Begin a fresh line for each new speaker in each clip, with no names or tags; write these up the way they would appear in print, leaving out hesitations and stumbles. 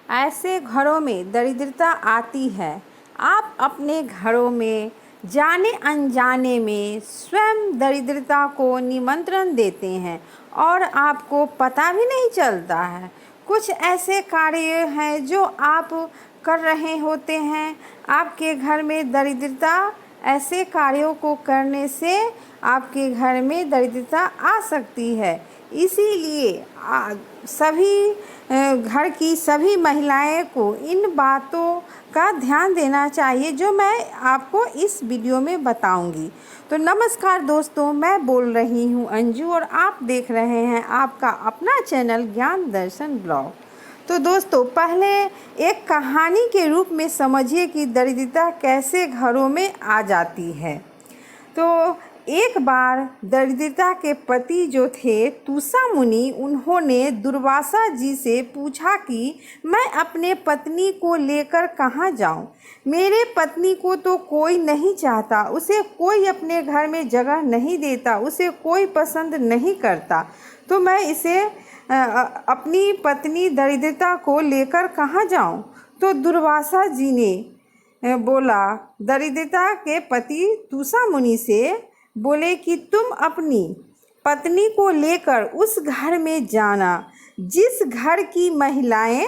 ऐसे घरों में दरिद्रता आती है। आप अपने घरों में जाने अनजाने में स्वयं दरिद्रता को निमंत्रण देते हैं और आपको पता भी नहीं चलता है। कुछ ऐसे कार्य हैं जो आप कर रहे होते हैं आपके घर में दरिद्रता। ऐसे कार्यों को करने से आपके घर में दरिद्रता आ सकती है। इसीलिए सभी घर की सभी महिलाएं को इन बातों का ध्यान देना चाहिए जो मैं आपको इस वीडियो में बताऊंगी। तो नमस्कार दोस्तों, मैं बोल रही हूँ अंजू और आप देख रहे हैं आपका अपना चैनल ज्ञान दर्शन ब्लॉग। तो दोस्तों, पहले एक कहानी के रूप में समझिए कि दरिद्रता कैसे घरों में आ जाती है। तो एक बार दरिद्रता के पति जो थे तूसा मुनि, उन्होंने दुर्वासा जी से पूछा कि मैं अपने पत्नी को लेकर कहाँ जाऊँ। मेरे पत्नी को तो कोई नहीं चाहता, उसे कोई अपने घर में जगह नहीं देता, उसे कोई पसंद नहीं करता, तो मैं इसे अपनी पत्नी दरिद्रता को लेकर कहाँ जाऊँ। तो दुर्वासा जी ने बोला, दरिद्रता के पति तूसा मुनि से बोले कि तुम अपनी पत्नी को लेकर उस घर में जाना जिस घर की महिलाएं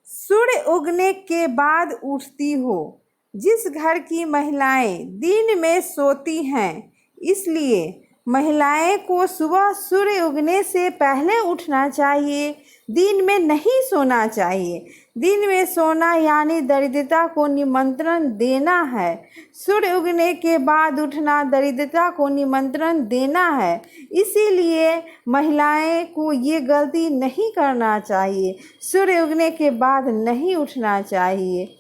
सूर्य उगने के बाद उठती हो, जिस घर की महिलाएं दिन में सोती हैं। इसलिए महिलाएं को सुबह सूर्य उगने से पहले उठना चाहिए, दिन में नहीं सोना चाहिए। दिन में सोना यानी दरिद्रता को निमंत्रण देना है। सूर्य उगने के बाद उठना दरिद्रता को निमंत्रण देना है। इसीलिए महिलाएं को ये गलती नहीं करना चाहिए, सूर्य उगने के बाद नहीं उठना चाहिए,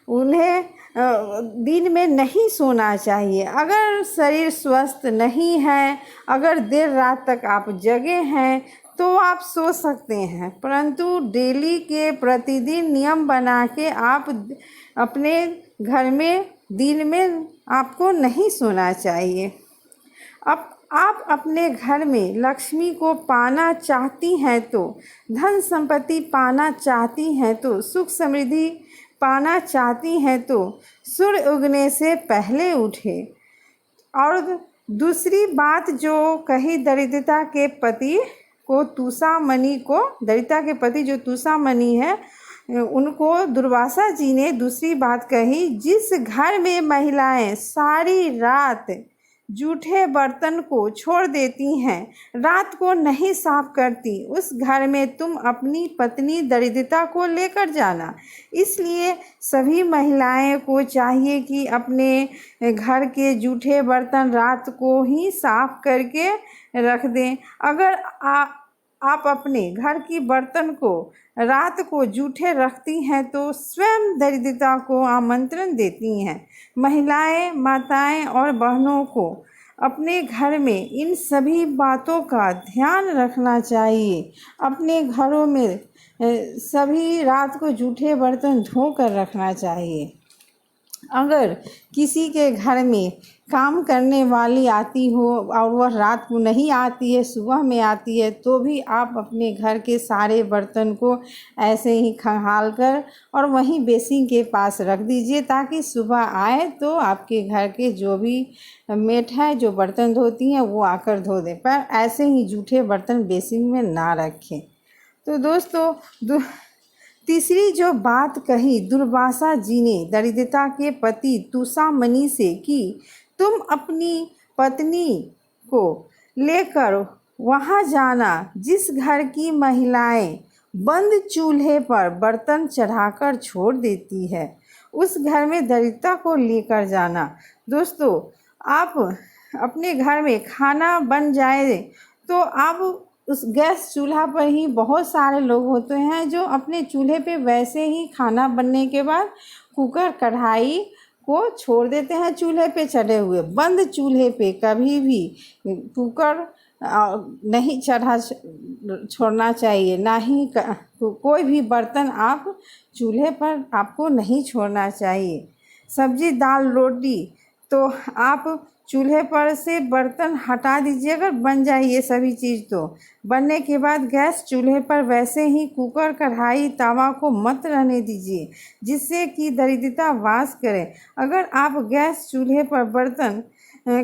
उन्हें दिन में नहीं सोना चाहिए। अगर शरीर स्वस्थ नहीं है, अगर देर रात तक आप जगे हैं तो आप सो सकते हैं, परंतु डेली के प्रतिदिन नियम बना के आप अपने घर में दिन में आपको नहीं सोना चाहिए। अब आप अपने घर में लक्ष्मी को पाना चाहती हैं, तो धन संपत्ति पाना चाहती हैं, तो सुख समृद्धि पाना चाहती हैं, तो सूर्य उगने से पहले उठे। और दूसरी बात जो कही दरिद्रता के पति को तूसा मणि को, दरिद्रता के पति जो तूसा मणि है उनको दुर्वासा जी ने दूसरी बात कही, जिस घर में महिलाएं सारी रात जूठे बर्तन को छोड़ देती हैं, रात को नहीं साफ करती, उस घर में तुम अपनी पत्नी दरिद्रता को लेकर जाना। इसलिए सभी महिलाएं को चाहिए कि अपने घर के जूठे बर्तन रात को ही साफ करके रख दें। अगर आप अपने घर की बर्तन को रात को जूठे रखती हैं तो स्वयं दरिद्रता को आमंत्रण देती हैं। महिलाएं, माताएं और बहनों को अपने घर में इन सभी बातों का ध्यान रखना चाहिए। अपने घरों में सभी रात को जूठे बर्तन धो कर रखना चाहिए। अगर किसी के घर में काम करने वाली आती हो और वह रात को नहीं आती है, सुबह में आती है, तो भी आप अपने घर के सारे बर्तन को ऐसे ही खंगाल कर और वहीं बेसिन के पास रख दीजिए, ताकि सुबह आए तो आपके घर के जो भी मेट है जो बर्तन धोती हैं वो आकर धो दें, पर ऐसे ही जूठे बर्तन बेसिन में ना रखें। तो दोस्तों, तीसरी जो बात कही दुर्वासा जी ने दरिद्रता के पति तूसा मणि से कि तुम अपनी पत्नी को लेकर वहाँ जाना जिस घर की महिलाएं बंद चूल्हे पर बर्तन चढ़ाकर छोड़ देती है, उस घर में दरिद्रता को लेकर जाना। दोस्तों, आप अपने घर में खाना बन जाए तो आप उस गैस चूल्हा पर ही, बहुत सारे लोग होते हैं जो अपने चूल्हे पे वैसे ही खाना बनने के बाद कुकर कढ़ाई को छोड़ देते हैं चूल्हे पे चढ़े हुए। बंद चूल्हे पे कभी भी कुकर नहीं छोड़ना चाहिए, ना ही कोई भी बर्तन आप चूल्हे पर आपको नहीं छोड़ना चाहिए। सब्जी दाल रोटी तो आप चूल्हे पर से बर्तन हटा दीजिए अगर बन जाए ये सभी चीज़। तो बनने के बाद गैस चूल्हे पर वैसे ही कुकर, कढ़ाई, तवा को मत रहने दीजिए जिससे कि दरिद्रता वास करे। अगर आप गैस चूल्हे पर बर्तन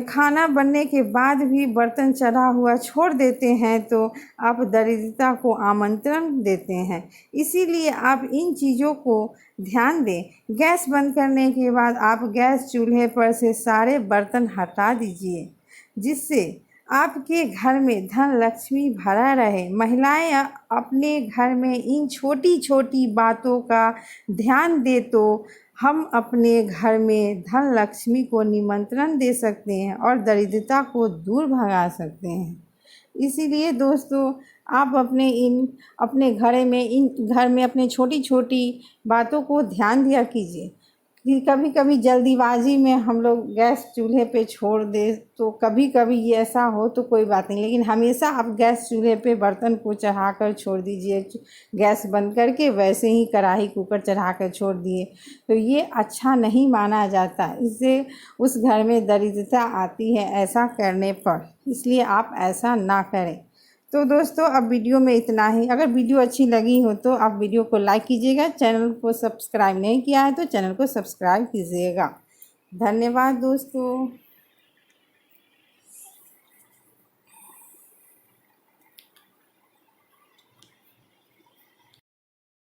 खाना बनने के बाद भी बर्तन चढ़ा हुआ छोड़ देते हैं तो आप दरिद्रता को आमंत्रण देते हैं। इसीलिए आप इन चीज़ों को ध्यान दें। गैस बंद करने के बाद आप गैस चूल्हे पर से सारे बर्तन हटा दीजिए जिससे आपके घर में धन लक्ष्मी भरा रहे। महिलाएं अपने घर में इन छोटी छोटी बातों का ध्यान दे तो हम अपने घर में धन लक्ष्मी को निमंत्रण दे सकते हैं और दरिद्रता को दूर भगा सकते हैं। इसीलिए दोस्तों, आप अपने घर में अपने छोटी छोटी बातों को ध्यान दिया कीजिए कि कभी कभी जल्दीबाजी में हम लोग गैस चूल्हे पे छोड़ दे तो कभी कभी ये ऐसा हो तो कोई बात नहीं, लेकिन हमेशा आप गैस चूल्हे पे बर्तन को चढ़ा कर छोड़ दीजिए। गैस बंद करके वैसे ही कढ़ाई, कुकर चढ़ा कर छोड़ दिए तो ये अच्छा नहीं माना जाता। इससे उस घर में दरिद्रता आती है ऐसा करने पर, इसलिए आप ऐसा ना करें। तो दोस्तों, अब वीडियो में इतना ही। अगर वीडियो अच्छी लगी हो तो आप वीडियो को लाइक कीजिएगा। चैनल को सब्सक्राइब नहीं किया है तो चैनल को सब्सक्राइब कीजिएगा। धन्यवाद दोस्तों।